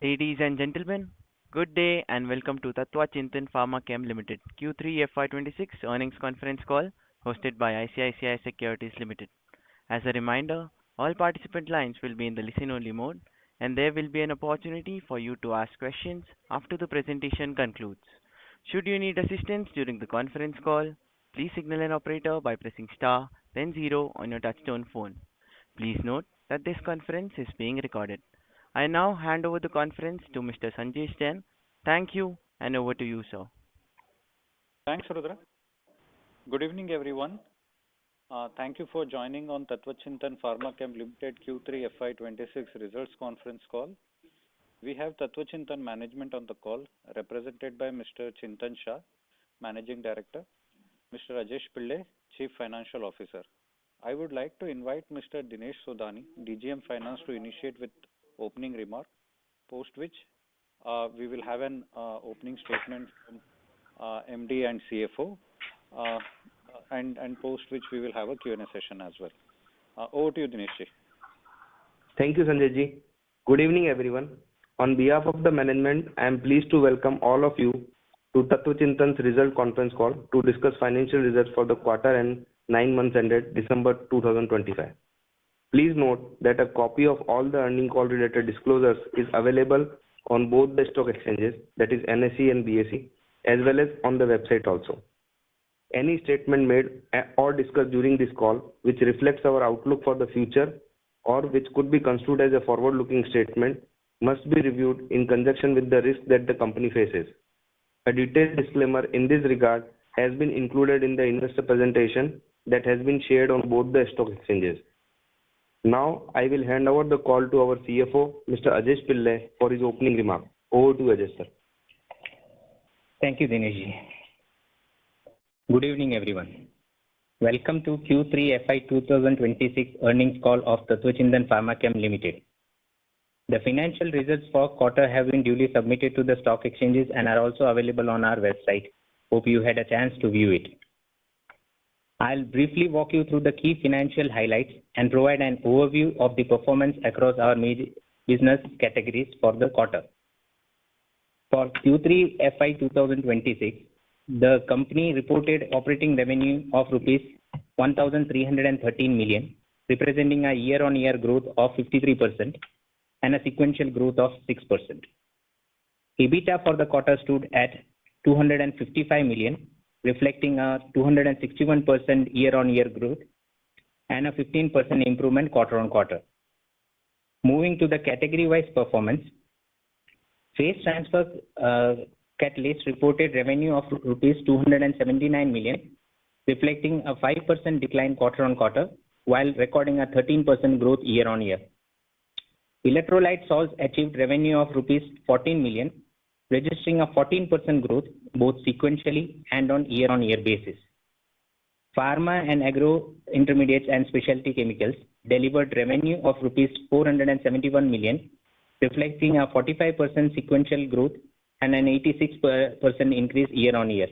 Ladies and gentlemen, good day and welcome to Tatva Chintan Pharma Chem Ltd. Q3 FY26 earnings conference call hosted by ICICI Securities Ltd. As a reminder, all participant lines will be in the listen-only mode, and there will be an opportunity for you to ask questions after the presentation concludes. Should you need assistance during the conference call, please signal an operator by pressing star, then zero on your touchtone phone. Please note that this conference is being recorded. I now hand over the conference to Mr. Sanjay Jain. Thank you, and over to you, sir. Thanks, Rudra. Good evening, everyone. Thank you for joining on Tatva Chintan Pharma Chem Ltd. Q3 FY26 results conference call. We have Tatva Chintan management on the call, represented by Mr. Chintan Shah, Managing Director, Mr. Rajesh Pillai, Chief Financial Officer. I would like to invite Mr. Dinesh Sodhani, DGM Finance, to initiate with opening remark, post which we will have an opening statement from MD and CFO, and post which we will have a Q&A session as well. Over to you, Dinesh ji. Thank you, Sanjay ji. Good evening, everyone. On behalf of the management, I am pleased to welcome all of you to Tatva Chintan's result conference call to discuss financial results for the quarter and 9 months ended December 2025. Please note that a copy of all the earning call related disclosures is available on both the stock exchanges, that is NSE and BSE, as well as on the website also. Any statement made or discussed during this call which reflects our outlook for the future or which could be construed as a forward-looking statement must be reviewed in conjunction with the risk that the company faces. A detailed disclaimer in this regard has been included in the investor presentation that has been shared on both the stock exchanges. Now, I will hand over the call to our CFO, Mr. Rajesh Pillai, for his opening remark. Over to Rajesh, sir. Thank you, Dinesh ji. Good evening, everyone. Welcome to Q3 FY 2026 earnings call of Tatva Chintan Pharma Chem Ltd. The financial results for quarter have been duly submitted to the stock exchanges and are also available on our website. Hope you had a chance to view it. I'll briefly walk you through the key financial highlights and provide an overview of the performance across our major business categories for the quarter. For Q3 FY 2026, the company reported operating revenue of rupees 1,313 million, representing a year-on-year growth of 53% and a sequential growth of 6%. EBITDA for the quarter stood at 255 million, reflecting a 261% year-on-year growth and a 15% improvement quarter-on-quarter. Moving to the category-wise performance, phase transfer catalyst reported revenue of rupees 279 million, reflecting a 5% decline quarter-on-quarter, while recording a 13% growth year-on-year. Electrolyte salts achieved revenue of rupees 14 million, registering a 14% growth both sequentially and on year-on-year basis. Pharma and agro intermediates and specialty chemicals delivered revenue of rupees 471 million, reflecting a 45% sequential growth and an 86% increase year-on-year.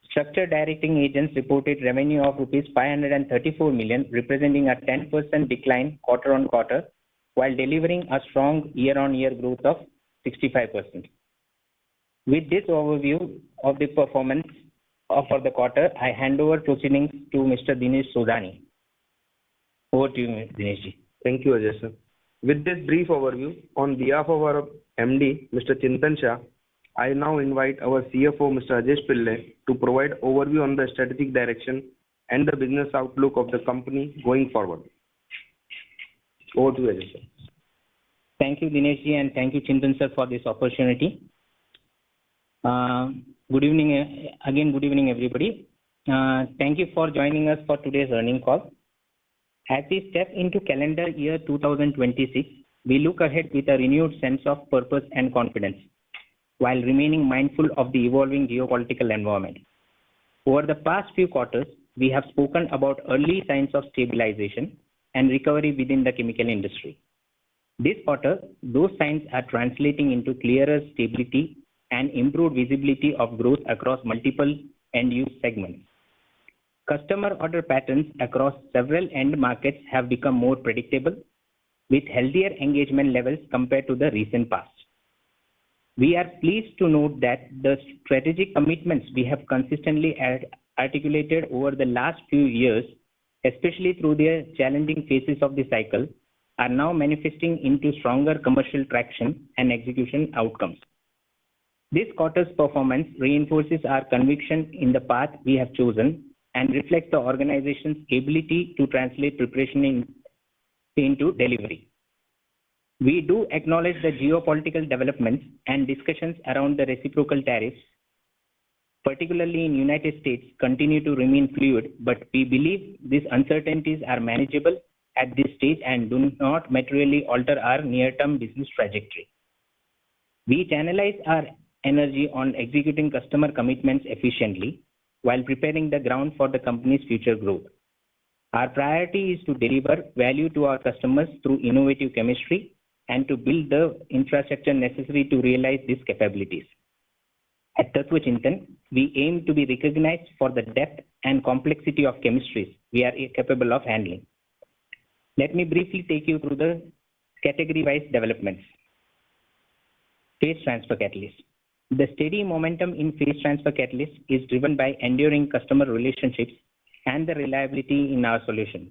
Structured directing agents reported revenue of rupees 534 million, representing a 10% decline quarter-on-quarter, while delivering a strong year-on-year growth of 65%. With this overview of the performance for the quarter, I hand over proceedings to Mr. Dinesh Sodhani. Over to you, Dinesh ji. Thank you, Rajesh, sir. With this brief overview, on behalf of our MD, Mr. Chintan Shah, I now invite our CFO, Mr. Rajesh Pillai, to provide overview on the strategic direction and the business outlook of the company going forward. Over to you, Rajesh, sir. Thank you, Dinesh ji, and thank you, Chintan sir, for this opportunity. Good evening, everybody. Thank you for joining us for today's earnings call. As we step into calendar year 2026, we look ahead with a renewed sense of purpose and confidence, while remaining mindful of the evolving geopolitical environment. Over the past few quarters, we have spoken about early signs of stabilization and recovery within the chemical industry. This quarter, those signs are translating into clearer stability and improved visibility of growth across multiple end-use segments. Customer order patterns across several end markets have become more predictable, with healthier engagement levels compared to the recent past. We are pleased to note that the strategic commitments we have consistently articulated over the last few years, especially through the challenging phases of the cycle, are now manifesting into stronger commercial traction and execution outcomes. This quarter's performance reinforces our conviction in the path we have chosen and reflects the organization's ability to translate preparation into delivery. We do acknowledge the geopolitical developments and discussions around the reciprocal tariffs, particularly in United States, continue to remain fluid, but we believe these uncertainties are manageable at this stage and do not materially alter our near-term business trajectory. We channelize our energy on executing customer commitments efficiently while preparing the ground for the company's future growth. Our priority is to deliver value to our customers through innovative chemistry and to build the infrastructure necessary to realize these capabilities. At Tatva Chintan, we aim to be recognized for the depth and complexity of chemistries we are capable of handling. Let me briefly take you through the category-wise developments. Phase transfer catalyst. The steady momentum in phase transfer catalyst is driven by enduring customer relationships and the reliability in our solutions.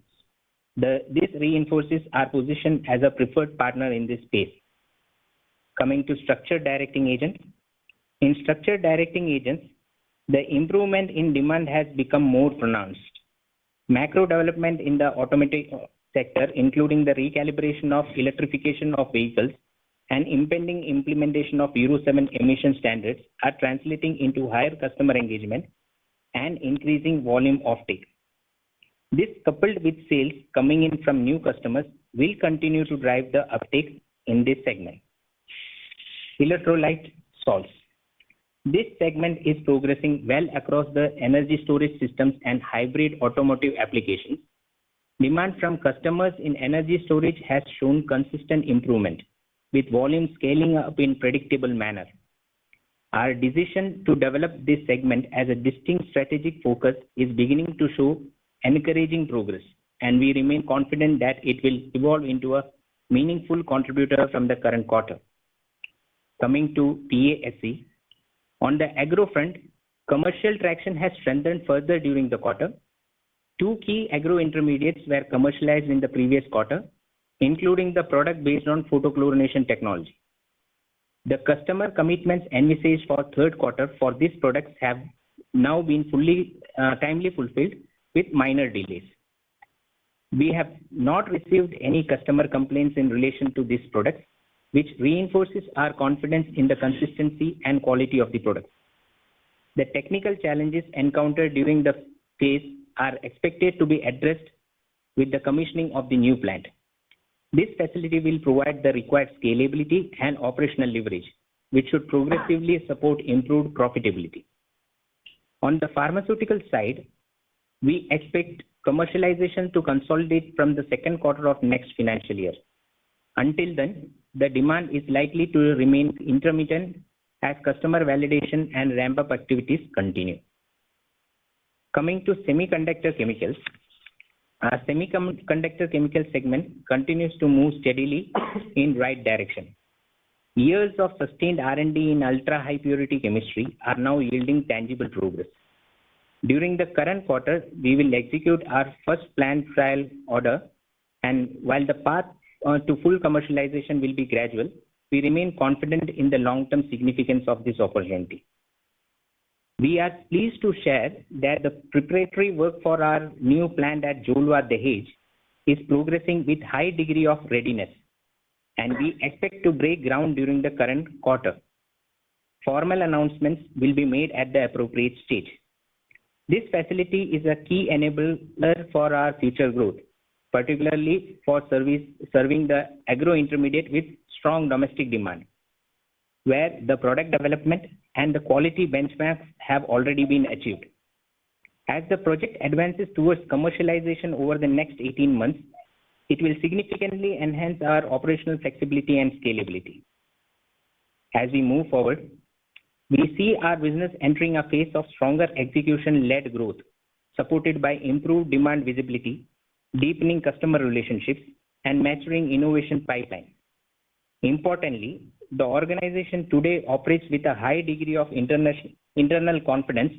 This reinforces our position as a preferred partner in this space. Coming to structured directing agents. In structured directing agents, the improvement in demand has become more pronounced. Macro development in the automotive sector, including the recalibration of electrification of vehicles and impending implementation of Euro 7 emission standards, are translating into higher customer engagement and increasing volume offtake. This, coupled with sales coming in from new customers, will continue to drive the uptake in this segment. Electrolyte salts. This segment is progressing well across the energy storage systems and hybrid automotive applications. Demand from customers in energy storage has shown consistent improvement, with volume scaling up in predictable manner. Our decision to develop this segment as a distinct strategic focus is beginning to show encouraging progress, and we remain confident that it will evolve into a meaningful contributor from the current quarter. Coming to PASE. On the agro front, commercial traction has strengthened further during the quarter. Two key agro intermediates were commercialized in the previous quarter, including the product based on photochlorination technology. The customer commitments envisaged for third quarter for these products have now been timely fulfilled with minor delays. We have not received any customer complaints in relation to these products, which reinforces our confidence in the consistency and quality of the products. The technical challenges encountered during the phase are expected to be addressed with the commissioning of the new plant. This facility will provide the required scalability and operational leverage, which should progressively support improved profitability. On the pharmaceutical side, we expect commercialization to consolidate from the second quarter of next financial year. Until then, the demand is likely to remain intermittent as customer validation and ramp-up activities continue. Coming to semiconductor chemicals, our semiconductor chemical segment continues to move steadily in right direction. Years of sustained R&D in ultra-high purity chemistry are now yielding tangible progress. During the current quarter, we will execute our first planned trial order, and while the path to full commercialization will be gradual, we remain confident in the long-term significance of this opportunity. We are pleased to share that the preparatory work for our new plant at Jolwa, Dahej is progressing with high degree of readiness, and we expect to break ground during the current quarter. Formal announcements will be made at the appropriate stage. This facility is a key enabler for our future growth, particularly for serving the agro intermediate with strong domestic demand, where the product development and the quality benchmarks have already been achieved. As the project advances towards commercialization over the next 18 months, it will significantly enhance our operational flexibility and scalability. As we move forward, we see our business entering a phase of stronger execution-led growth, supported by improved demand visibility, deepening customer relationships, and maturing innovation pipeline. Importantly, the organization today operates with a high degree of internal confidence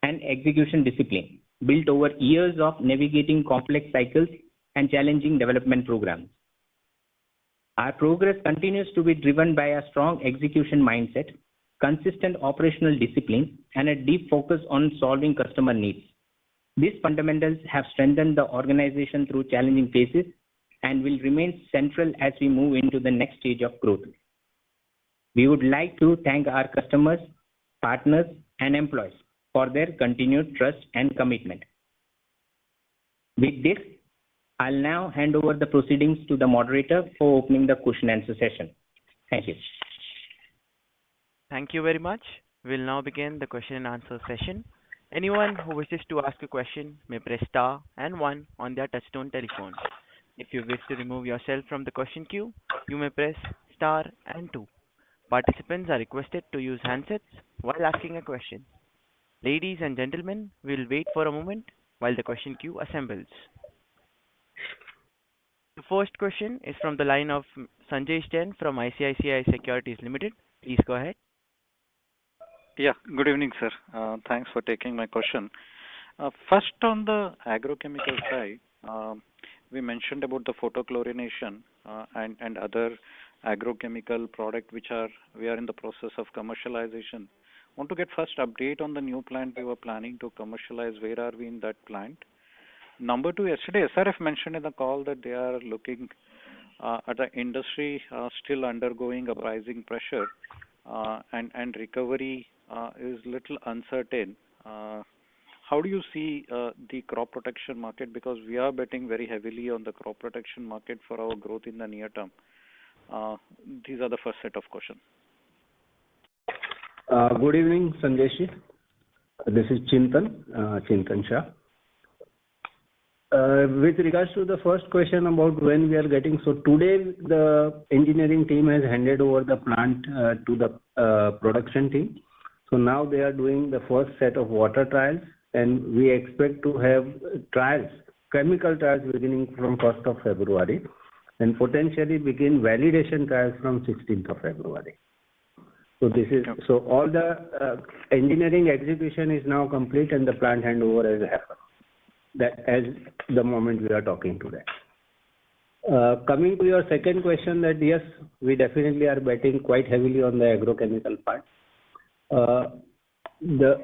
and execution discipline, built over years of navigating complex cycles and challenging development programs. Our progress continues to be driven by a strong execution mindset, consistent operational discipline, and a deep focus on solving customer needs. These fundamentals have strengthened the organization through challenging phases and will remain central as we move into the next stage of growth. We would like to thank our customers, partners, and employees for their continued trust and commitment. With this, I'll now hand over the proceedings to the moderator for opening the question and answer session. Thank you. Thank you very much. We'll now begin the question and answer session. Anyone who wishes to ask a question may press star and 1 on their touchtone telephone. If you wish to remove yourself from the question queue, you may press star and 2. Participants are requested to use handsets while asking a question. Ladies and gentlemen, we'll wait for a moment while the question queue assembles. The first question is from the line of Sanjay Jain from ICICI Securities Limited. Please go ahead. Yeah, good evening, sir. Thanks for taking my question. First, on the agrochemical side, we mentioned about the photochlorination and other agrochemical product which we are in the process of commercialization. Want to get first update on the new plant we were planning to commercialize. Where are we in that plant? Number 2, yesterday SRF mentioned in the call that they are looking at the industry still undergoing a pricing pressure and recovery is little uncertain. How do you see the crop protection market? Because we are betting very heavily on the crop protection market for our growth in the near term. These are the first set of questions. Good evening, Sanjay Ji. This is Chintan Shah. With regards to the first question about when we are getting, so today the engineering team has handed over the plant to the production team. So now they are doing the first set of water trials, and we expect to have trials, chemical trials beginning from 1st of February and potentially begin validation trials from 16th of February. So this is so all the engineering execution is now complete and the plant handover has happened. That as the moment we are talking today. Coming to your second question, that yes, we definitely are betting quite heavily on the agrochemical part. The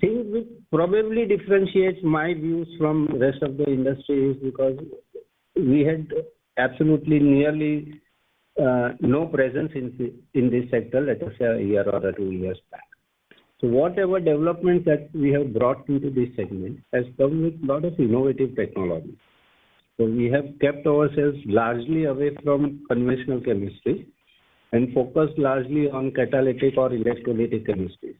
thing which probably differentiates my views from the rest of the industry is because we had absolutely nearly no presence in this sector, let us say a year or 2 years back. So whatever developments that we have brought into this segment has come with a lot of innovative technology. So we have kept ourselves largely away from conventional chemistry and focused largely on catalytic or electrolytic chemistry.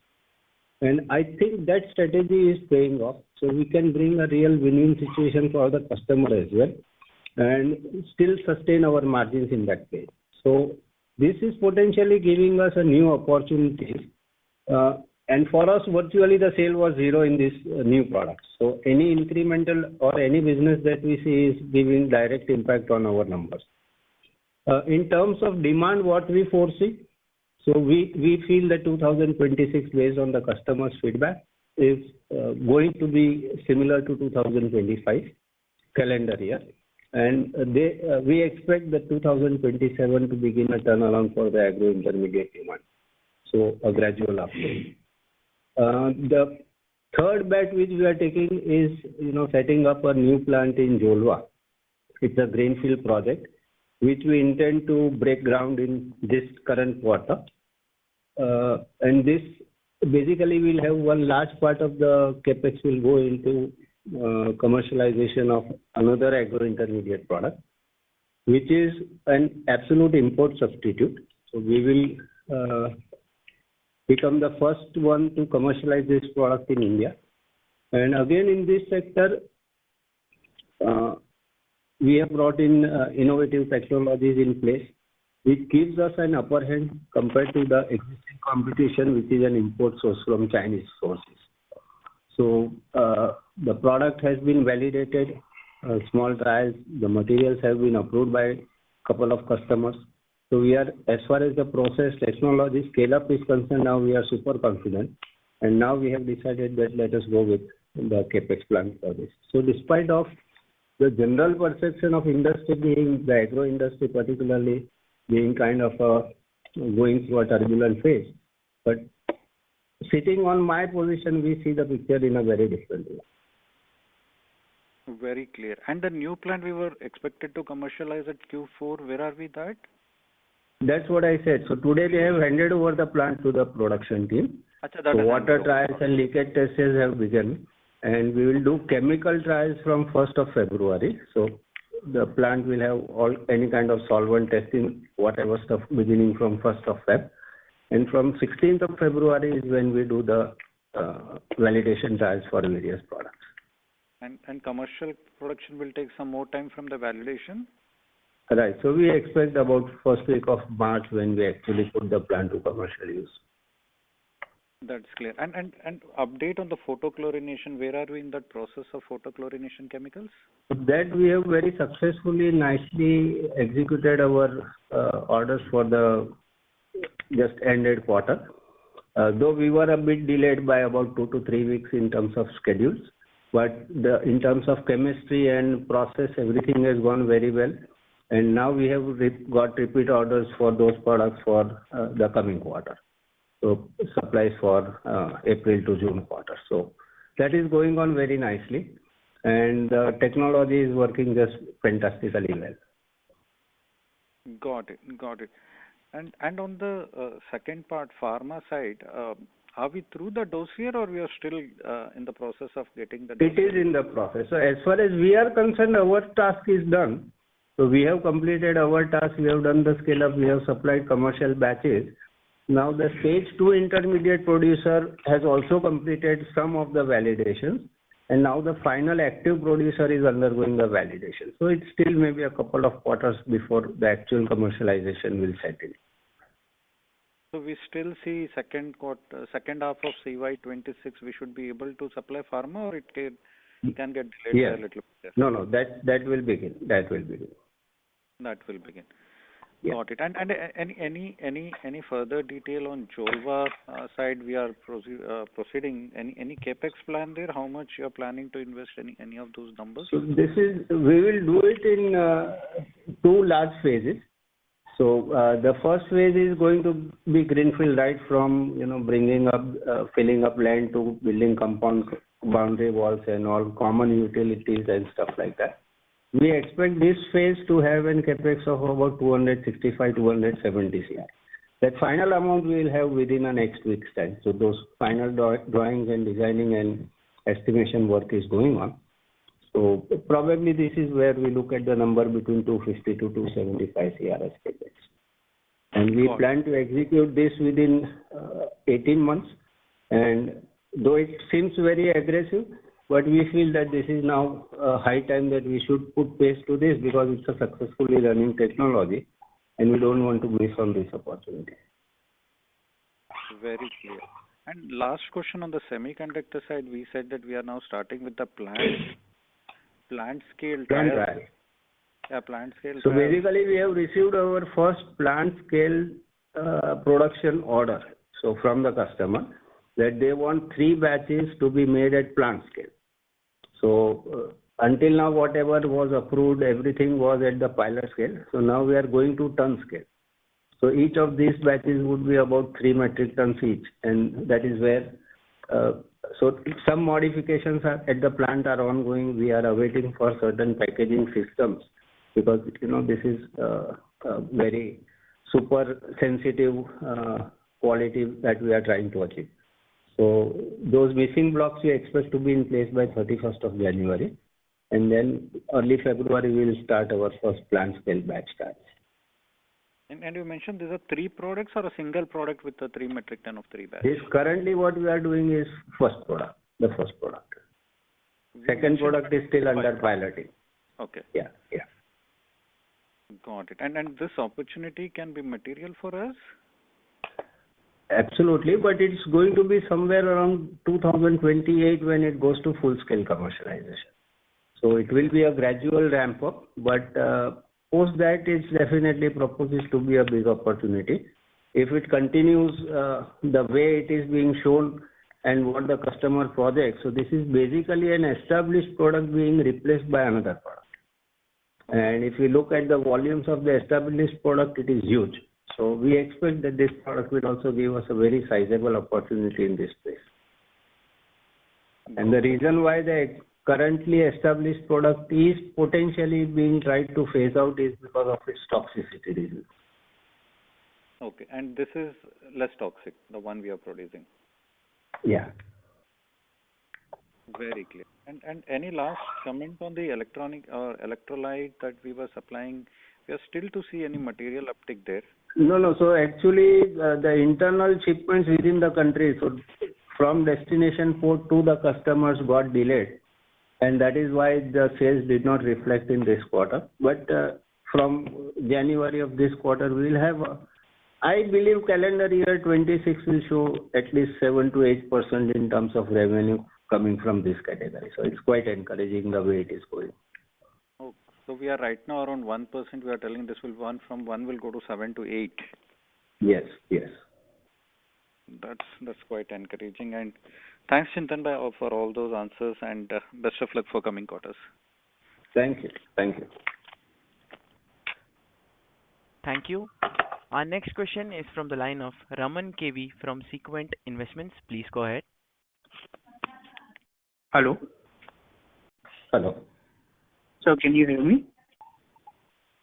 And I think that strategy is paying off. So we can bring a real win-win situation for the customer as well and still sustain our margins in that case. So this is potentially giving us a new opportunity. And for us, virtually the sale was zero in this new product. So any incremental or any business that we see is giving direct impact on our numbers. In terms of demand, what we foresee, so we feel that 2026, based on the customer's feedback, is going to be similar to 2025 calendar year. And we expect that 2027 to begin a turnaround for the agro intermediate demand. So a gradual uptake. The third bet which we are taking is, setting up a new plant in Jolwa. It's a greenfield project which we intend to break ground in this current quarter. And this basically will have one large part of the capex will go into commercialization of another agro intermediate product, which is an absolute import substitute. So we will become the first one to commercialize this product in India. And again, in this sector, we have brought in innovative technologies in place, which gives us an upper hand compared to the existing competition, which is an import source from Chinese sources. So the product has been validated small trials. The materials have been approved by a couple of customers. So we are, as far as the process technology scale-up is concerned, now we are super confident. And now we have decided that let us go with the capex plan for this. So despite of the general perception of industry being, the agro industry particularly, being kind of going through a turbulent phase, but sitting on my position, we see the picture in a very different way. Very clear. And the new plant we were expected to commercialize at Q4, where are we that? That's what I said. So today they have handed over the plant to the production team. Achha, So water trials and leakage tests have begun, and we will do chemical trials from 1st of February. So the plant will have any kind of solvent testing, whatever stuff, beginning from 1st of Feb. And from 16th of February is when we do the validation trials for various products. And commercial production will take some more time from the validation? Right. So we expect about first week of March when we actually put the plant to commercial use. That's clear. And update on the photochlorination. Where are we in that process of photochlorination chemicals? That we have very successfully, nicely executed our orders for the just ended quarter. Though we were a bit delayed by about 2 to 3 weeks in terms of schedules, but in terms of chemistry and process, everything has gone very well. And now we have got repeat orders for those products for the coming quarter. So supplies for April to June quarter. So that is going on very nicely, and the technology is working just fantastically well. Got it. And on the second part, pharma side, are we through the dossier or we are still in the process of getting the dossier? It is in the process. So as far as we are concerned, our task is done. So we have completed our task, we have done the scale up, we have supplied commercial batches. Now the stage 2 intermediate producer has also completed some of the validations, and now the final active producer is undergoing the validation. So it's still maybe a couple of quarters before the actual commercialization will set in. So we still see second half of CY26 we should be able to supply pharma, or it can get delayed a little bit? No, that will begin. That will begin. Yeah. Got it. And any further detail on Jolva side? We are proceeding. Any capex plan there? How much you are planning to invest? Any of those numbers? So we will do it in 2 large phases. So the first phase is going to be greenfield, right from bringing up, filling up land to building compound boundary walls and all common utilities and stuff like that. We expect this phase to have an capex of about 265-270 crore. That final amount we will have within a next week's time. So those final drawings and designing and estimation work is going on. So probably this is where we look at the number between 250 to 275 crore as capex. And we plan to execute this within 18 months. And though it seems very aggressive, but we feel that this is now high time that we should put pace to this because it's a successfully running technology and we don't want to miss on this opportunity. Very clear. And last question on the semiconductor side, we said that we are now starting with the plant scale trials. Yeah, plant scale. So basically we have received our first plant scale production order. So from the customer that they want 3 batches to be made at plant scale. So until now, whatever was approved, everything was at the pilot scale. So now we are going to ton scale. So each of these batches would be about 3 metric tons each, and that is where. So some modifications at the plant are ongoing. We are awaiting for certain packaging systems because this is very super sensitive quality that we are trying to achieve. So those missing blocks we expect to be in place by 31st of January, and then early February we will start our first plant scale batch starts. And you mentioned these are 3 products or a single product with the 3 metric ton of 3 batches? This currently what we are doing is the first product. Second product is still under piloting. Okay. Yeah. Got it. And this opportunity can be material for us? Absolutely, but it's going to be somewhere around 2028 when it goes to full-scale commercialization. So it will be a gradual ramp up, but post that it's definitely proposes to be a big opportunity. If it continues the way it is being shown and what the customer projects, so this is basically an established product being replaced by another product. And if you look at the volumes of the established product, it is huge. So we expect that this product will also give us a very sizable opportunity in this space. And the reason why the currently established product is potentially being tried to phase out is because of its toxicity reasons. Okay, and this is less toxic, the one we are producing. Yeah. Very clear. And any last comment on the electronic or electrolyte that we were supplying? We are still to see any material uptick there. No. So actually, the internal shipments within the country, so from destination port to the customers got delayed, and that is why the sales did not reflect in this quarter. But from January of this quarter, we will have, I believe, calendar year 26 will show at least 7 to 8% in terms of revenue coming from this category. So it's quite encouraging the way it is going. Oh, so we are right now around 1%. We are telling this will from 1 will go to 7 to 8. Yes. That's quite encouraging. And thanks, Chintan Bhai, for all those answers, and best of luck for coming quarters. Thank you. Thank you. Our next question is from the line of Raman KV from Sequent Investments. Please go ahead. Hello. So can you hear me?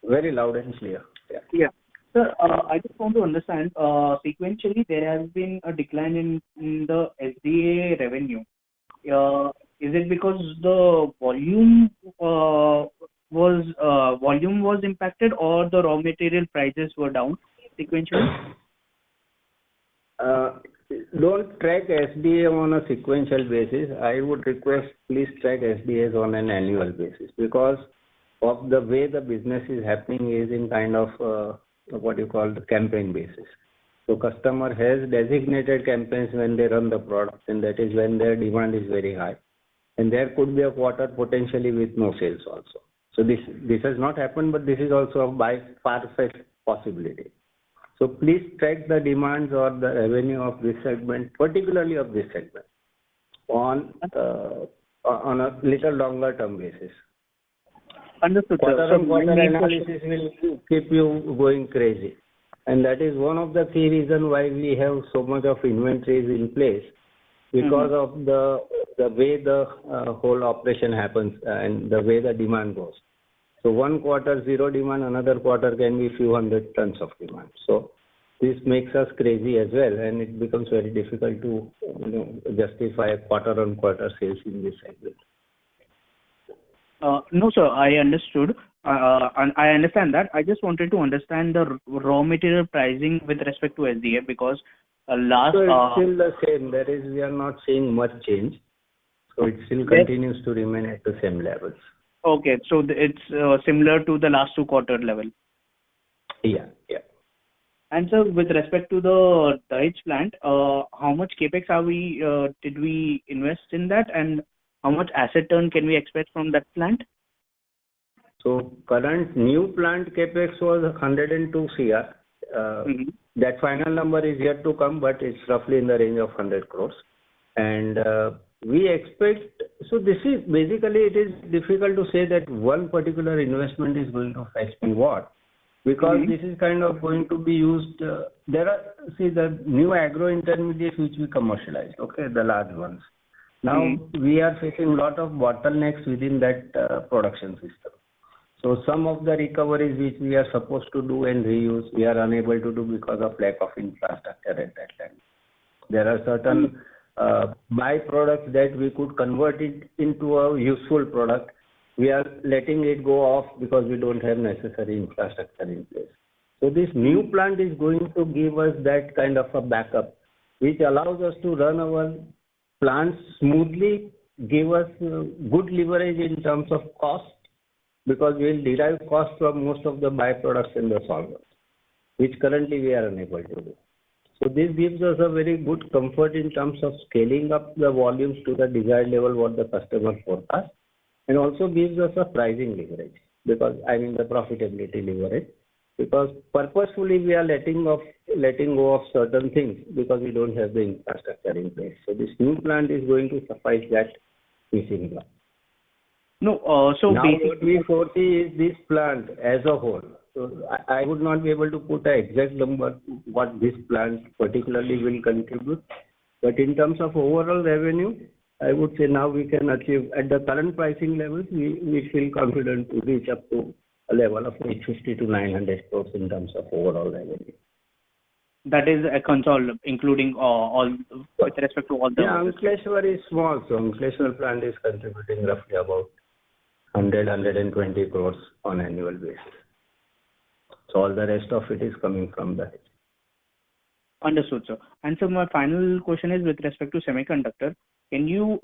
Very loud and clear. Yeah. Sir, I just want to understand, sequentially there has been a decline in the SDA revenue. Is it because the volume was impacted, or the raw material prices were down sequentially? Don't track SDA on a sequential basis. I would request please track SDAs on an annual basis, because of the way the business is happening is in kind of what you call the campaign basis. So customer has designated campaigns when they run the product, and that is when their demand is very high. And there could be a quarter potentially with no sales also. So this has not happened, but this is also a by far-fetched possibility. So please track the demands or the revenue of this segment, particularly of this segment, on a little longer term basis. Understood, sir. Quarter-on-quarter analysis will keep you going crazy. And that is one of the key reasons why we have so much of inventories in place, because of the way the whole operation happens and the way the demand goes. So one quarter zero demand, another quarter can be few hundred tons of demand. So this makes us crazy as well, and it becomes very difficult to justify quarter-on-quarter sales in this segment. No, sir, I understood. And I understand that. I just wanted to understand the raw material pricing with respect to SDA, because So it's still the same. That is, we are not seeing much change. So it still continues to remain at the same levels. Okay, so it's similar to the last 2 quarter level. Yeah. And sir, with respect to the Dahej plant, how much capex did we invest in that, and how much asset turn can we expect from that plant? So current new plant capex was 102 CR. That final number is yet to come, but it's roughly in the range of 100 crores. And we expect, so this is basically, it is difficult to say that one particular investment is going to fetch me what, because this is kind of going to be used. There are, the new agro intermediates which we commercialized, okay, the large ones. Now we are facing a lot of bottlenecks within that production system. So some of the recoveries which we are supposed to do and reuse, we are unable to do because of lack of infrastructure at that time. There are certain byproducts that we could convert it into a useful product. We are letting it go off because we don't have necessary infrastructure in place. So this new plant is going to give us that kind of a backup, which allows us to run our plants smoothly, give us good leverage in terms of cost, because we will derive cost from most of the byproducts in the solvents, which currently we are unable to do. So this gives us a very good comfort in terms of scaling up the volumes to the desired level what the customer forecasts. and also gives us a pricing leverage, because the profitability leverage, because purposefully we are letting go of certain things because we don't have the infrastructure in place. So this new plant is going to suffice that missing plant. No, so Now basically, what we foresee is this plant as a whole. So I would not be able to put an exact number what this plant particularly will contribute, but in terms of overall revenue, I would say now we can achieve at the current pricing levels. We feel confident to reach up to a level of 850 to 900 crores in terms of overall revenue. that is a console, including all with respect to all the. Yeah, Ankleshwar is small, so Ankleshwar plant is contributing roughly about 120 crores on annual basis. So all the rest of it is coming from that. Understood, sir. And so my final question is with respect to semiconductor. Can you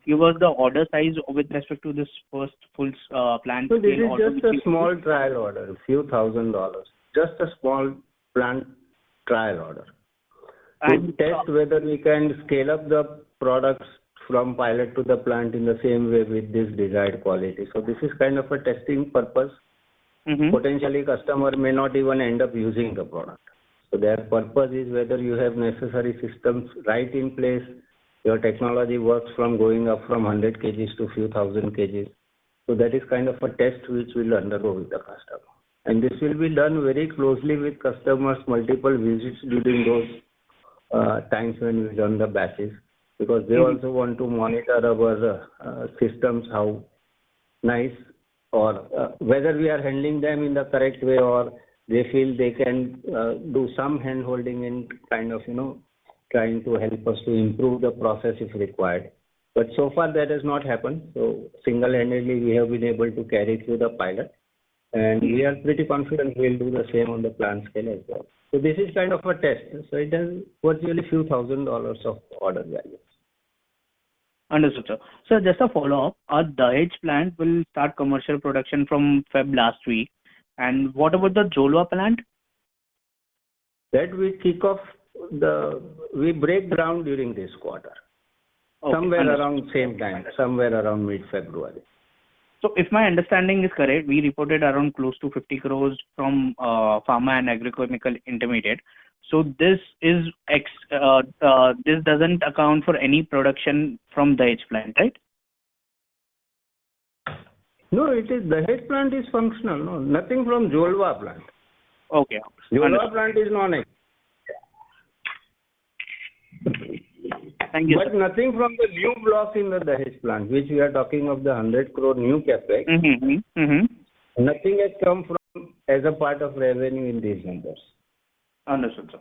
give us the order size with respect to this first full plant? So this scale is order just which a you- small trial order, a few $1,000s, just a small plant trial order. To And test whether we can scale up the products from pilot to the plant in the same way with this desired quality. So this is kind of a testing purpose. Potentially customer may not even end up using the product. So their purpose is whether you have necessary systems right in place, your technology works from going up from 100 kgs to few thousand kgs. So that is kind of a test which we'll undergo with the customer. And this will be done very closely with customers, multiple visits during those times when we run the batches, because they also want to monitor our systems, how nice or whether we are handling them in the correct way, or they feel they can do some hand holding in kind of, trying to help us to improve the process if required. But so far that has not happened. So single-handedly we have been able to carry through the pilot, and we are pretty confident we'll do the same on the plant scale as well. So this is kind of a test. So it has virtually few $1,000s of order value. Understood, sir. So just a follow-up. Our Dahej plant will start commercial production from Feb last week. And what about the Jolwa plant? That we kick off we break ground during this quarter. Okay, Somewhere understood. around same time, somewhere around mid-February. So if my understanding is correct, we reported around close to 50 crores from pharma and agrochemical intermediate. So this is this doesn't account for any production from the Dahej plant, right? No, it is the Dahej plant is functional. No, nothing from Jolwa plant. Okay. Jolwa plant is non-active. Thank you, But sir. nothing from the new block in the Dahej plant, which we are talking of the 100 crore new capex. Nothing has come from as a part of revenue in these numbers. Understood, sir.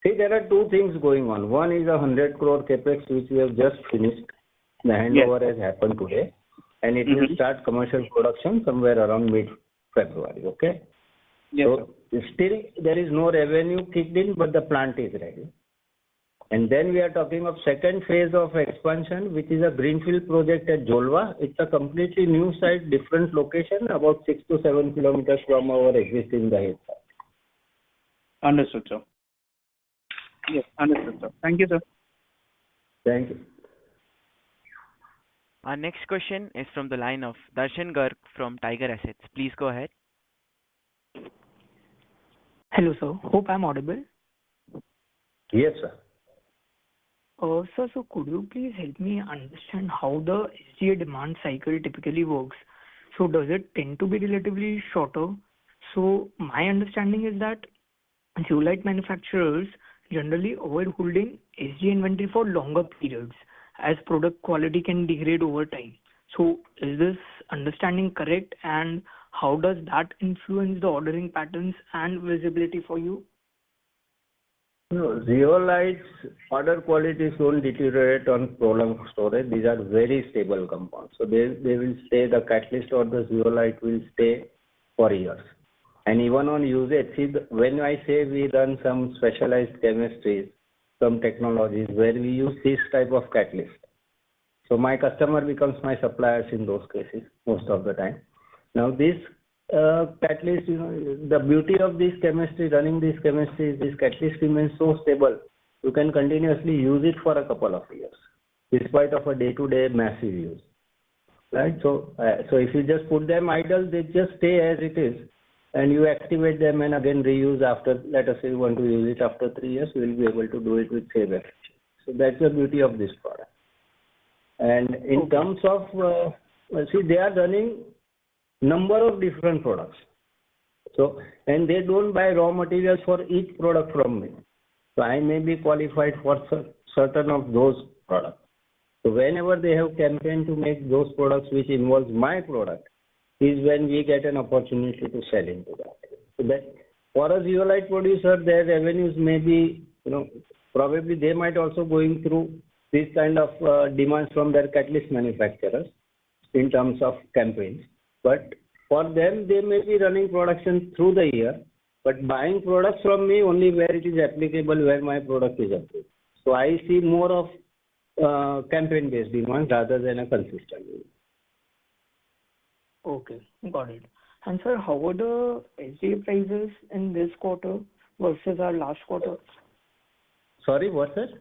See, there are two things going on. One is a 100 crore capex which we have just finished. The handover has happened today, and it will start commercial production somewhere around mid-February. Okay. Yes, So still there is no revenue kicked in, but the plant is ready. And then we are talking of second phase of expansion, which is a greenfield project at Jolwa. It's a completely new site, different location, about 6 to 7 kilometers from our existing Dahej site. Understood, sir. Yes, understood, sir. Thank you, sir. Thank you. Our next question is from the line of Darshan Garg from Tiger Assets. Please go ahead. Hello, sir. Hope I'm audible. Yes, sir. Sir, so could you please help me understand how the SGA demand cycle typically works? So does it tend to be relatively shorter? So my understanding is that zeolite manufacturers generally avoid holding SGA inventory for longer periods as product quality can degrade over time. So is this understanding correct, and how does that influence the ordering patterns and visibility for you? No, zeolites order qualities don't deteriorate on prolonged storage. These are very stable compounds. So they will stay, the catalyst or the zeolite will stay for years. And even on usage, see, when I say we run some specialized chemistries, some technologies where we use this type of catalyst. So my customer becomes my suppliers in those cases most of the time. Now this catalyst, the beauty of this chemistry, running this chemistry, is this catalyst remains so stable. You can continuously use it for a couple of years, despite of a day-to-day massive use. right? So if you just put them idle, they just stay as it is, and you activate them and again reuse after, let us say you want to use it after 3 years, you will be able to do it with same efficiency. So that's the beauty of this product. And in terms of, see, they are running number of different products. So, and they don't buy raw materials for each product from me. So I may be qualified for certain of those products. So whenever they have campaign to make those products which involves my product, is when we get an opportunity to sell into that. So that for a zeolite producer, their revenues may be, probably they might also going through this kind of demands from their catalyst manufacturers in terms of campaigns. But for them, they may be running production through the year, but buying products from me only where it is applicable, where my product is approved. So I see more of campaign-based demand rather than a consistent demand. Okay, got it. And sir, how were the SGA prices in this quarter versus our last quarter? Sorry, what's that?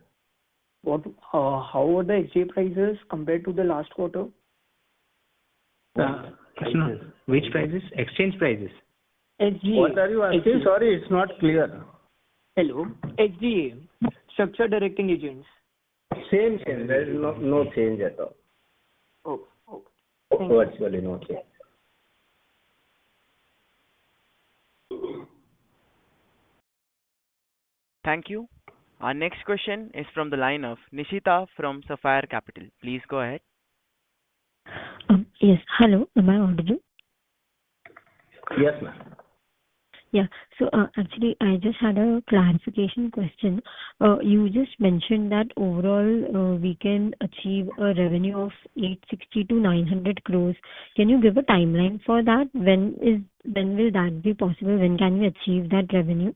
How were the SGA prices compared to the last quarter? Which prices? Exchange prices. SGA. What are you asking? SGA. Sorry, it's not clear. Hello, SGA, Structure Directing Agents. Same. There is no change at all. Oh, okay. Thank you. Virtually no change. Thank you. Our next question is from the line of Nishita from Sapphire Capital. Please go ahead. Yes. Hello. Am I audible? Yes, ma'am. Yeah. So actually, I just had a clarification question. You just mentioned that overall we can achieve a revenue of 860 to 900 crores. Can you give a timeline for that? When will that be possible? When can we achieve that revenue?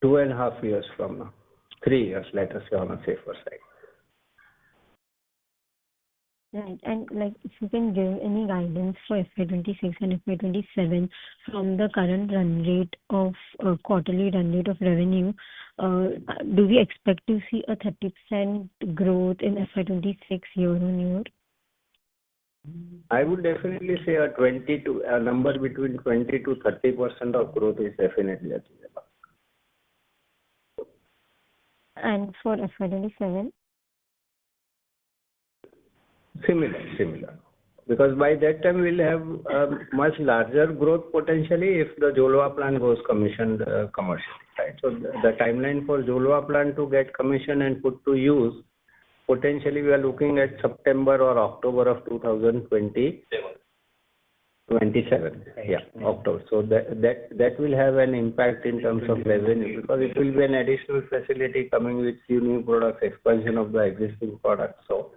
Two and a half years from now. 3 years, let us say, on a safer side. Right. And if you can give any guidance for FY26 and FY27 from the current run rate of quarterly run rate of revenue, do we expect to see a 30% growth in FY26 year on year? I would definitely say a number between 20 to 30% of growth is definitely achievable. And for FY27? Similar. Because by that time we'll have a much larger growth potentially if the Jolwa plant goes commissioned commercially, right? So the timeline for Jolwa plant to get commissioned and put to use, potentially we are looking at September or October of 2027. Yeah, October. So that will have an impact in terms of revenue because it will be an additional facility coming with few new products, expansion of the existing products. So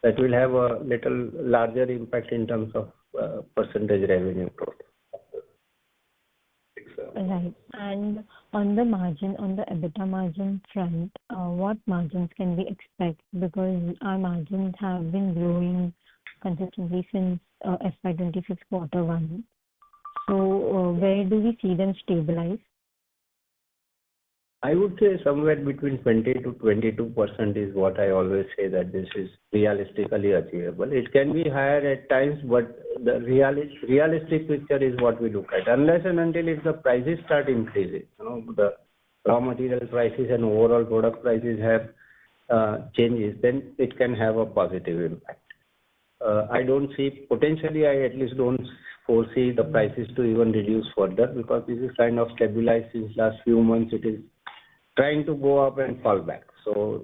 that will have a little larger impact in terms of percentage revenue growth. Right. And on the margin, on the EBITDA margin front, what margins can we expect? Because our margins have been growing consistently since FY26 quarter one. So where do we see them stabilize? I would say somewhere between 20 to 22% is what I always say that this is realistically achievable. It can be higher at times, but the realistic picture is what we look at. Unless and until if the prices start increasing, the raw material prices and overall product prices have changes, then it can have a positive impact. I don't see, potentially I at least don't foresee the prices to even reduce further because this is kind of stabilized since last few months. It is trying to go up and fall back. So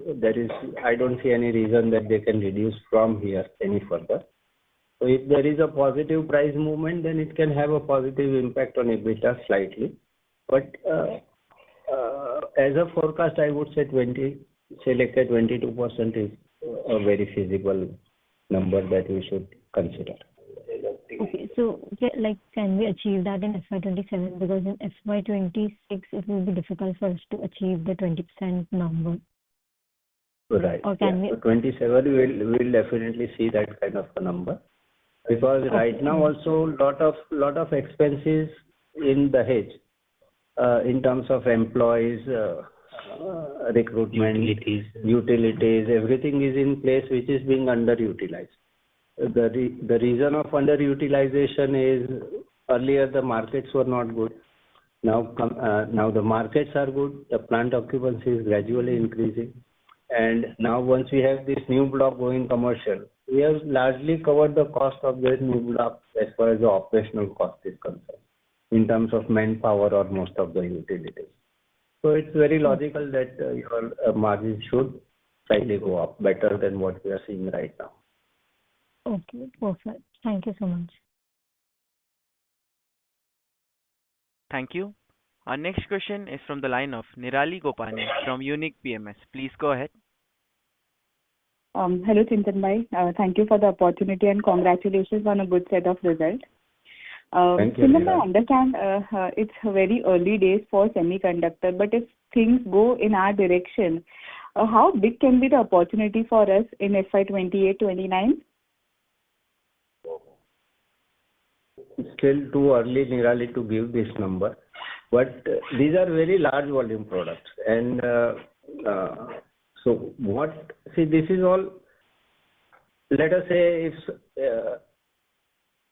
I don't see any reason that they can reduce from here any further. So if there is a positive price movement, then it can have a positive impact on EBITDA slightly. But as a forecast, I would say 22% is a very feasible number that we should consider. Okay, so can we achieve that in FY27? Because in FY26 it will be difficult for us to achieve the 20% number. Right. Or can we? So 27 we'll definitely see that kind of a number because right now also lot of expenses in the hedge in terms of employees, recruitment, utilities, everything is in place which is being underutilized. The reason of underutilization is earlier the markets were not good. Now the markets are good. The plant occupancy is gradually increasing. And now once we have this new block going commercial, we have largely covered the cost of this new block as far as the operational cost is concerned in terms of manpower or most of the utilities. So it's very logical that your margins should slightly go up better than what we are seeing right now. Okay, perfect. Thank you so much. Thank you. Our next question is from the line of Nirali Gopani from Unique PMS. Please go ahead. Hello, Chintan Bhai. Thank you for the opportunity and congratulations on a good set of results. Thank you, Chintan, Nirali. I understand it's very early days for semiconductor, but if things go in our direction, how big can be the opportunity for us in FY28-29? It's still too early, Nirali, to give this number, but these are very large volume products. And this is all, let us say if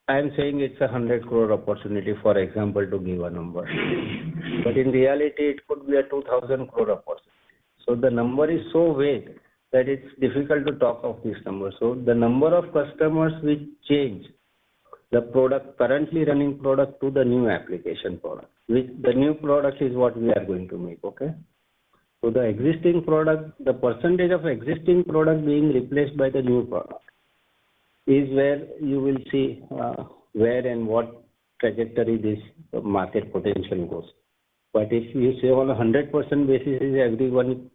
I am saying it's 100 crore opportunity, for example, to give a number, but in reality it could be a 2000 crore opportunity. So the number is so vague that it's difficult to talk of this number. So the number of customers which change the product, currently running product, to the new application product, which the new product is what we are going to make, okay? So the existing product, the percentage of existing product being replaced by the new product is where you will see where and what trajectory this market potential goes. But if you say on a 100% basis is everyone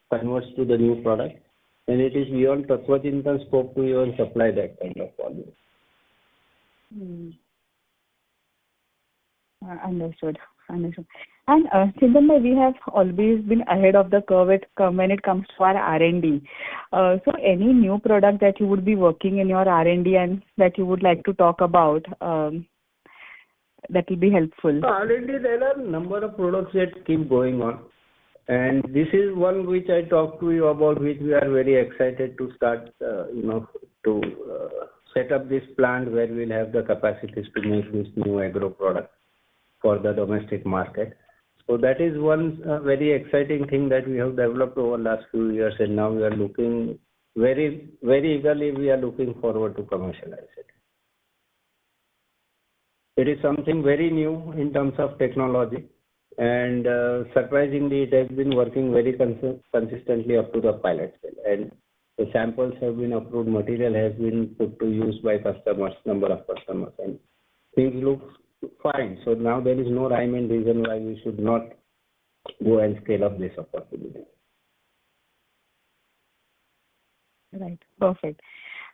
converts to the new product, then it is beyond Tatva Chintan scope to even supply that kind of volume. Understood. And Chintan, we have always been ahead of the curve when it comes to our R&D. So any new product that you would be working in your R&D and that you would like to talk about, that will be helpful. R&D, there are a number of products that keep going on. And this is one which I talked to you about, which we are very excited to start, to set up this plant where we'll have the capacities to make this new agro product for the domestic market. So that is one very exciting thing that we have developed over the last few years, and now we are looking very, very eagerly, we are looking forward to commercialize it. It is something very new in terms of technology, and surprisingly, it has been working very consistently up to the pilot scale. And the samples have been approved, material has been put to use by customers, number of customers, and things look fine. So now there is no rhyme and reason why we should not go and scale up this opportunity. Right, perfect.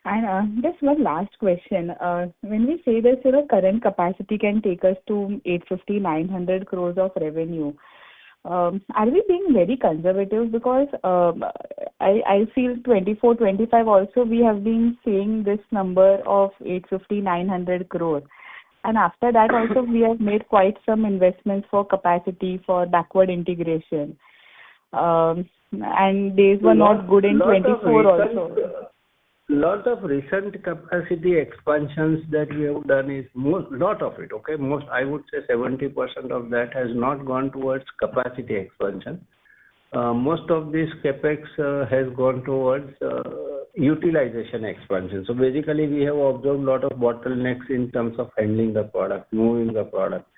And just one last question. When we say this, current capacity can take us to 850-900 crores of revenue, are we being very conservative? Because I feel 24-25 also we have been seeing this number of 850-900 crores. And after that also we have made quite some investments for capacity, for backward integration. And days were not good in 24 also. Lot of recent capacity expansions that we have done is lot of it, okay? Most, I would say 70% of that has not gone towards capacity expansion. Most of this capex has gone towards utilization expansion. So basically we have observed a lot of bottlenecks in terms of handling the product, moving the product.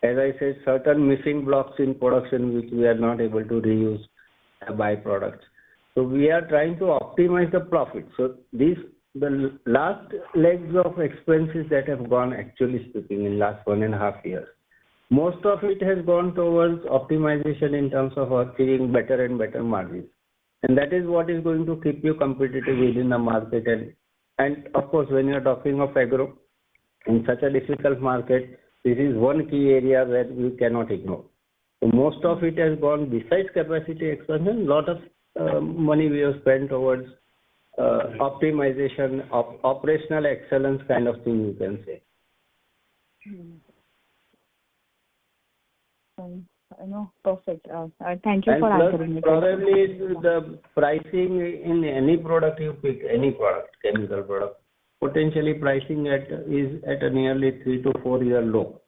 As I said, certain missing blocks in production which we are not able to reuse byproducts. So we are trying to optimize the profit. So the last legs of expenses that have gone, actually speaking, in last 1.5 years, most of it has gone towards optimization in terms of achieving better and better margins. And that is what is going to keep you competitive within the market. And of course, when you are talking of agro, in such a difficult market, this is one key area where we cannot ignore. So most of it has gone, besides capacity expansion, lot of money we have spent towards optimization, operational excellence kind of thing, you can say. No, perfect. Thank you And for plus, answering the question. probably the pricing in any product you pick, any product, chemical product, potentially pricing is at a nearly 3 to 4 year low.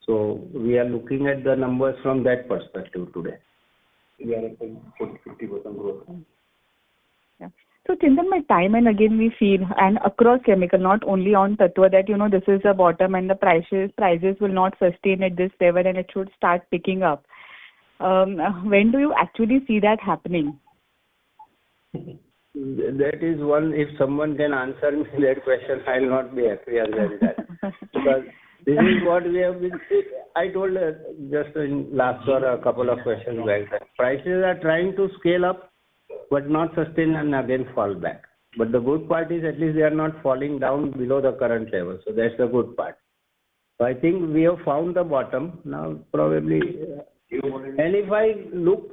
So we are looking at the numbers from that perspective today. We are at 50% growth. Yeah. So Chintan, my time and again we feel, and across chemical, not only on Tatva, that this is the bottom and the prices will not sustain at this level and it should start picking up. When do you actually see that happening? That is one, if someone can answer me that question, I will not be happier than that. Because this is what we have been, I told just in last or a couple of questions back that prices are trying to scale up but not sustain and again fall back. But the good part is at least they are not falling down below the current level. So that's the good part. So I think we have found the bottom. Now probably, and if I look,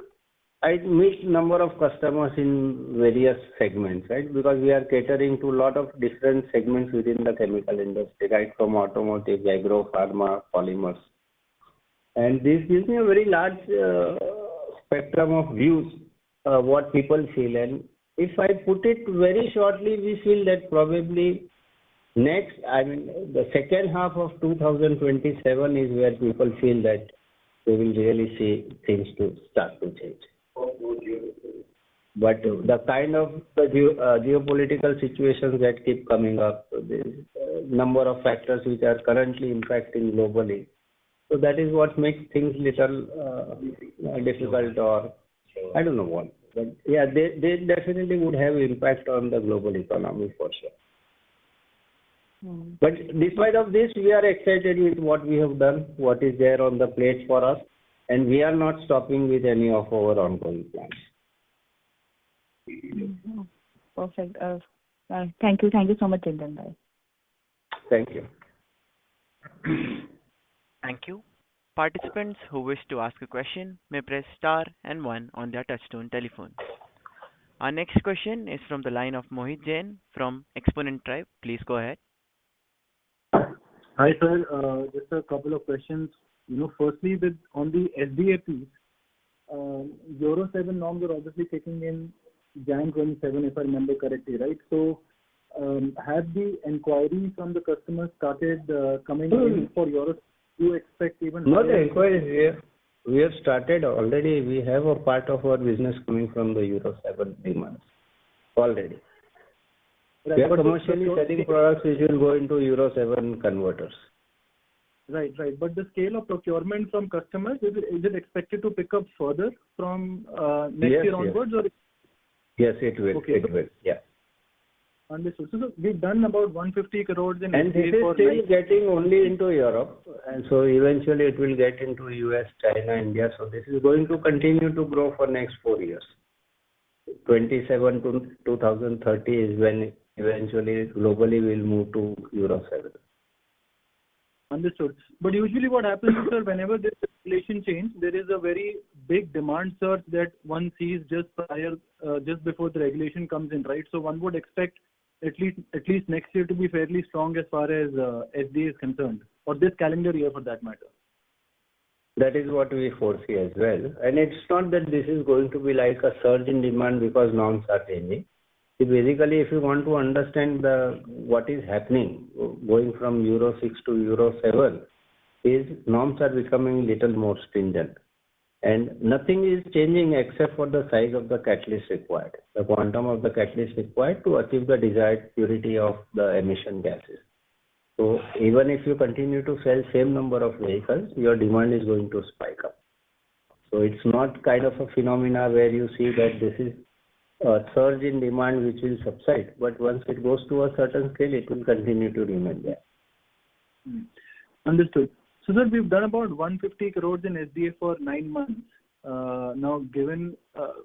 I meet number of customers in various segments, right? Because we are catering to a lot of different segments within the chemical industry, right? From automotive, agro, pharma, polymers. And this gives me a very large spectrum of views, what people feel. And if I put it very shortly, we feel that probably the second half of 2027 is where people feel that they will really see things to start to change. But the kind of the geopolitical situations that keep coming up, the number of factors which are currently impacting globally, so that is what makes things little difficult, or I don't know what. But yeah, they definitely would have impact on the global economy for sure. But despite of this, we are excited with what we have done, what is there on the plate for us, and we are not stopping with any of our ongoing plans. Perfect. Thank you so much, Chintan. Thank you. Thank you. Participants who wish to ask a question may press star and 1 on their touchtone telephone. Our next question is from the line of Mohit Jain from Exponent Tribe. Please go ahead. Hi, sir. Just a couple of questions. Firstly, on the SDA piece, Euro 7 norms are obviously kicking in Jan 27, if I remember correctly, right? So, have the inquiries from the customers started coming in for Euro? Do you expect even? Not the inquiries. We have started already. We have a part of our business coming from the Euro 7 demands already. Right. We are commercially selling products which will go into Euro 7 converters. Right. But the scale of procurement from customers, is it expected to pick up further from next year onwards? Or? Yes, it will. Okay. It will. Yeah. Understood. So we've done about 150 crores in and this is still getting only into Europe, and so eventually it will get into US, China, India. So this is going to continue to grow for next 4 years. 27 to 2030 is when eventually globally we'll move to Euro 7. Understood. But usually what happens is, sir, whenever there is a regulation change, there is a very big demand surge that one sees just before the regulation comes in, right? So one would expect at least next year to be fairly strong as far as SDA is concerned, or this calendar year for that matter. That is what we foresee as well. And it's not that this is going to be like a surge in demand because norms are changing. See, basically, if you want to understand what is happening, going from Euro 6 to Euro 7, is norms are becoming little more stringent. And nothing is changing except for the size of the catalyst required, the quantum of the catalyst required to achieve the desired purity of the emission gases. So even if you continue to sell same number of vehicles, your demand is going to spike up. So it's not kind of a phenomena where you see that this is a surge in demand which will subside, but once it goes to a certain scale, it will continue to remain there. Understood. So, sir, we've done about 150 crores in SDA for 9 months. Now, given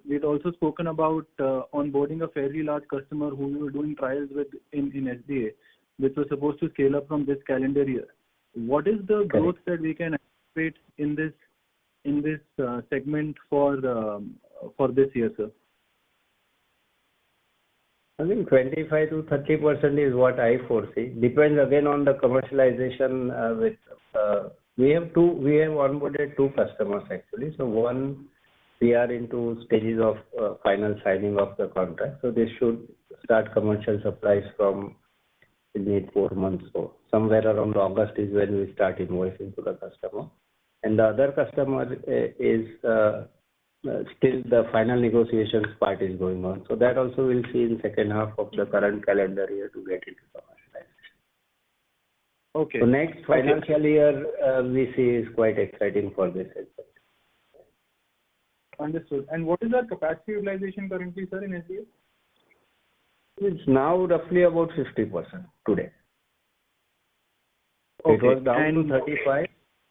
we've also spoken about onboarding a fairly large customer who we were doing trials with in SDA, which was supposed to scale up from this calendar year. What is the growth that we can anticipate in this segment for this year, sir? I think 25 to 30% is what I foresee. Depends again on the commercialization with We have onboarded two customers actually. So one, we are into stages of final signing of the contract. So they should start commercial supplies from in 4 months. So somewhere around August is when we start invoicing to the customer. And the other customer is still the final negotiations part is going on. So that also we'll see in second half of the current calendar year to get into commercialization. Okay. So next financial year we see is quite exciting for this as well. Understood. And what is our capacity utilization currently, sir, in SDA? It's now roughly about 50% today. Okay. It was down to 35,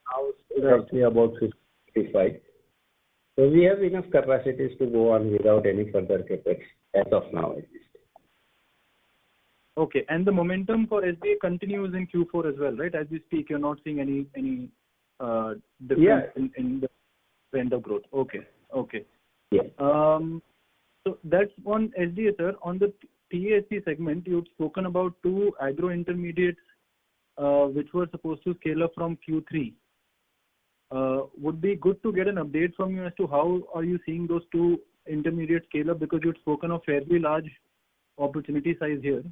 now it's roughly about 55. So we have enough capacities to go on without any further capex as of now at least. Okay. And the momentum for SDA continues in Q4 as well, right? As we speak, you're not seeing any difference in the trend of growth. Okay. Okay. Yeah. So that's on SDA, sir. On the TASC segment, you've spoken about two agro intermediates which were supposed to scale up from Q3. Would be good to get an update from you as to how are you seeing those two intermediate scale up, because you've spoken of fairly large opportunity size here.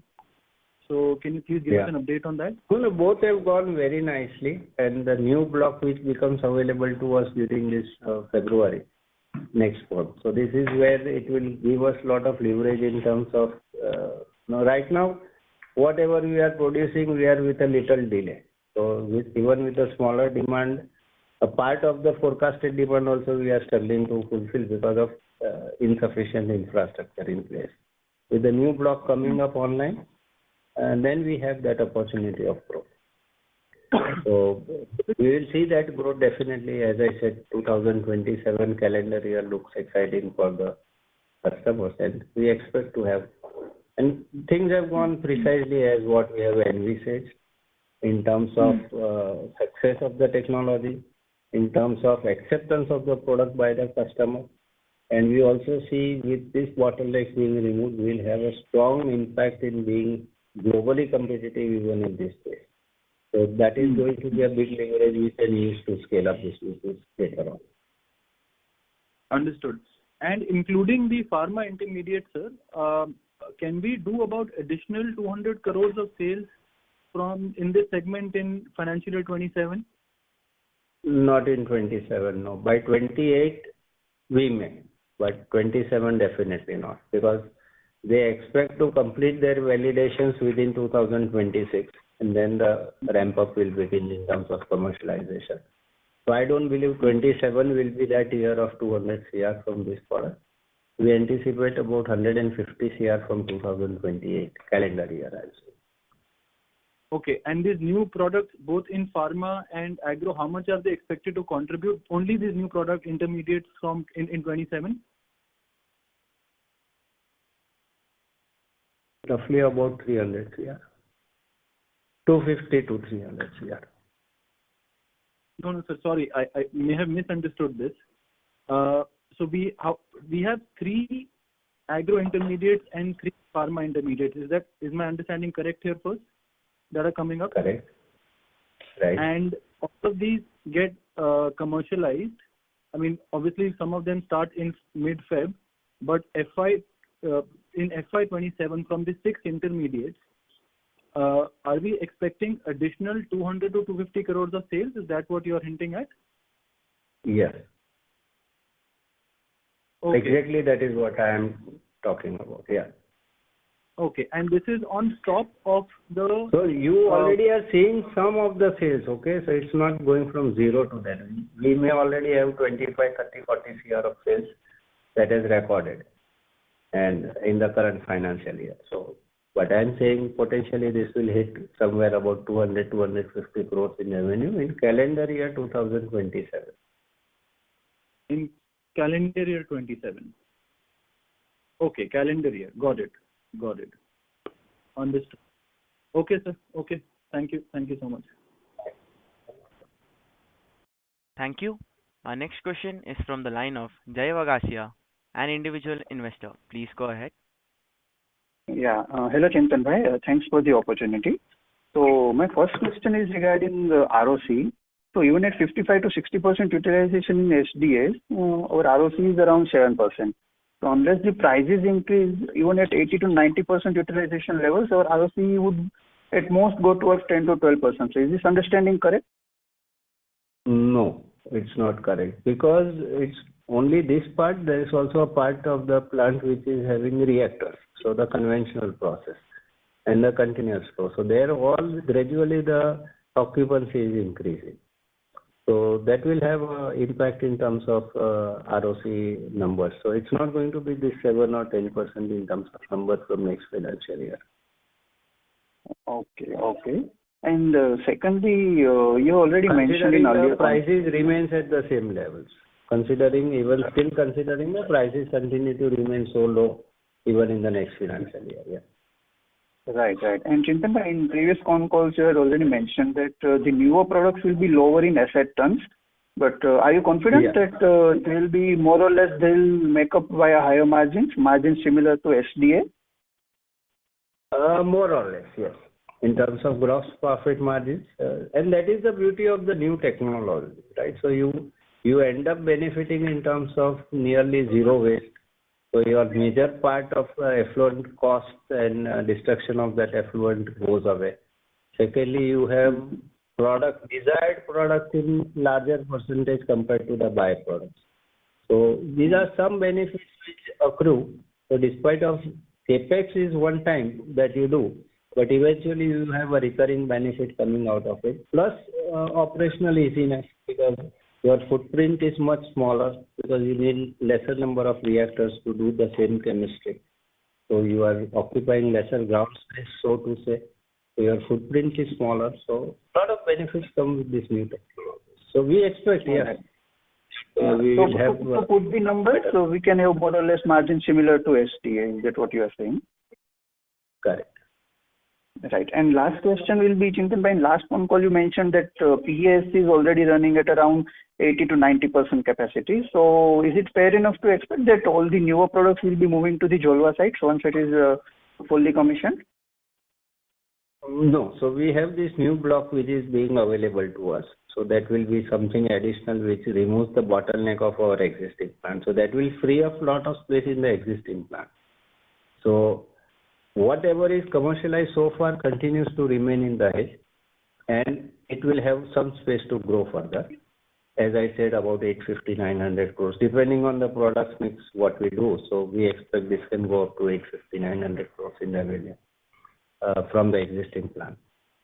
So can you please give us an update on that? Well, both have gone very nicely, and the new block which becomes available to us during this February next month. So this is where it will give us a lot of leverage in terms of right now whatever we are producing, we are with a little delay. So even with a smaller demand, a part of the forecasted demand also we are struggling to fulfill because of insufficient infrastructure in place. With the new block coming up online, and then we have that opportunity of growth. So we will see that growth definitely. As I said, 2027 calendar year looks exciting for the customers, and we expect to have, and things have gone precisely as what we have envisaged in terms of success of the technology, in terms of acceptance of the product by the customer. And we also see with this bottleneck being removed, we'll have a strong impact in being globally competitive even in this space. So that is going to be a big leverage we can use to scale up this business later on. Understood. And including the pharma intermediate, sir, can we do about additional 200 crores of sales from in this segment in financial year 27? Not in 27, no. By 28, we may, but 27 definitely not, because they expect to complete their validations within 2026, and then the ramp up will begin in terms of commercialization. So I don't believe 27 will be that year of 200 CR from this product. We anticipate about 150 CR from 2028 calendar year also. Okay, and these new products, both in pharma and agro, how much are they expected to contribute? Only these new product intermediates from in 27? Roughly about 300 CR. 250 to 300 CR. No, sir, sorry, I may have misunderstood this. So we have 3 agro intermediates and 3 pharma intermediates. Is my understanding correct here first? That are coming up? Correct. Right. And all of these get commercialized. I mean, obviously some of them start in mid-Feb, but in FY27 from the 6 intermediates, are we expecting additional 200 to 250 crores of sales? Is that what you are hinting at? Yes. Okay. Exactly, that is what I am talking about. Yeah. Okay, and this is on top of the... So you already are seeing some of the sales, okay? So it's not going from 0 to that. We may already have 25, 30, 40 CR of sales that is recorded and in the current financial year. So what I'm saying, potentially this will hit somewhere about 200, 250 crores in revenue in calendar year 2027. In calendar year 27. Okay, calendar year. Got it. Understood. Okay, sir. Okay. Thank you. Thank you so much. Thank you. Our next question is from the line of Jay Vagasia, an individual investor. Please go ahead. Yeah. Hello, Chintan bhai. Thanks for the opportunity. So my first question is regarding the ROC. So even at 55 to 60% utilization in SDAs, our ROC is around 7%. So unless the prices increase, even at 80 to 90% utilization levels, our ROC would at most go towards 10 to 12%. So is this understanding correct? No, it's not correct, because it's only this part. There is also a part of the plant which is having reactors, so the conventional process and the continuous flow. So there all gradually the occupancy is increasing. So that will have an impact in terms of ROC numbers. So it's not going to be this 7 or 10% in terms of numbers from next financial year. Okay. And secondly, you already mentioned in earlier. The prices remains at the same levels. Considering the prices continue to remain so low even in the next financial year. Yeah. Right. And Chintan, in previous con calls, you had already mentioned that the newer products will be lower in asset terms. But are you confident that they'll be more or less, they'll make up via higher margins similar to SDA? More or less, yes. In terms of gross profit margins, and that is the beauty of the new technology, right? So you end up benefiting in terms of nearly zero waste. So your major part of effluent cost and destruction of that effluent goes away. Secondly, you have desired product in larger percentage compared to the byproducts. So these are some benefits which accrue. So despite of capex is one time that you do, but eventually you have a recurring benefit coming out of it. Plus operational easiness, because your footprint is much smaller, because you need lesser number of reactors to do the same chemistry. So you are occupying lesser ground space, so to say. So your footprint is smaller. So a lot of benefits come with this new technology. So we expect, yes. We will have to put the numbers, so we can have more or less margin similar to SDA. Is that what you are saying? Correct. Right. And last question will be, Chintan, in last phone call you mentioned that PAS is already running at around 80 to 90% capacity. So is it fair enough to expect that all the newer products will be moving to the Jolwa site once it is fully commissioned? No. So we have this new block which is being available to us. So that will be something additional which removes the bottleneck of our existing plant. So that will free up a lot of space in the existing plant. So whatever is commercialized so far continues to remain in the hedge, and it will have some space to grow further. As I said, about 850-900 crores, depending on the product mix, what we do. So we expect this can go up to 850-900 crores in revenue from the existing plant.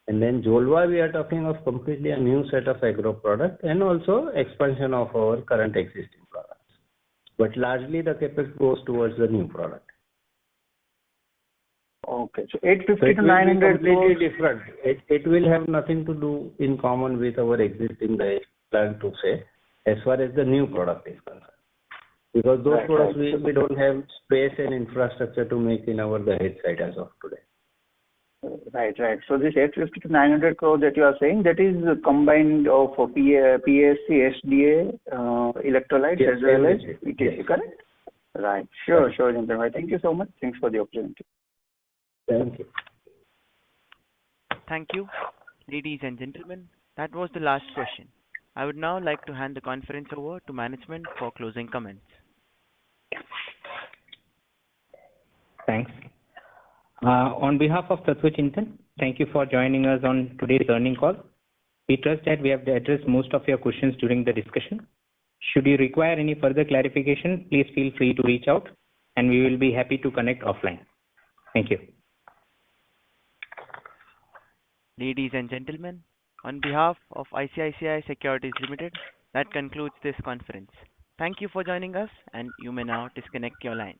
And then Jolwa, we are talking of completely a new set of agro product and also expansion of our current existing products. But largely the capex goes towards the new product. Okay, so 850 to 900 completely different. It will have nothing to do in common with our existing plant to say, as far as the new product is concerned. Because those products we don't have space and infrastructure to make in our Dahej site as of today. Right. So this 850 to 900 crore that you are saying, that is combined of PSC, SDA, electrolytes as well as ETC, correct? Right. Sure, Chintan. Thank you so much. Thanks for the opportunity. Thank you. Thank you. Ladies and gentlemen, that was the last question. I would now like to hand the conference over to management for closing comments. Thanks. On behalf of Tatva Chintan, thank you for joining us on today's earnings call. We trust that we have addressed most of your questions during the discussion. Should you require any further clarification, please feel free to reach out and we will be happy to connect offline. Thank you. Ladies and gentlemen, on behalf of ICICI Securities Limited, that concludes this conference. Thank you for joining us, and you may now disconnect your lines.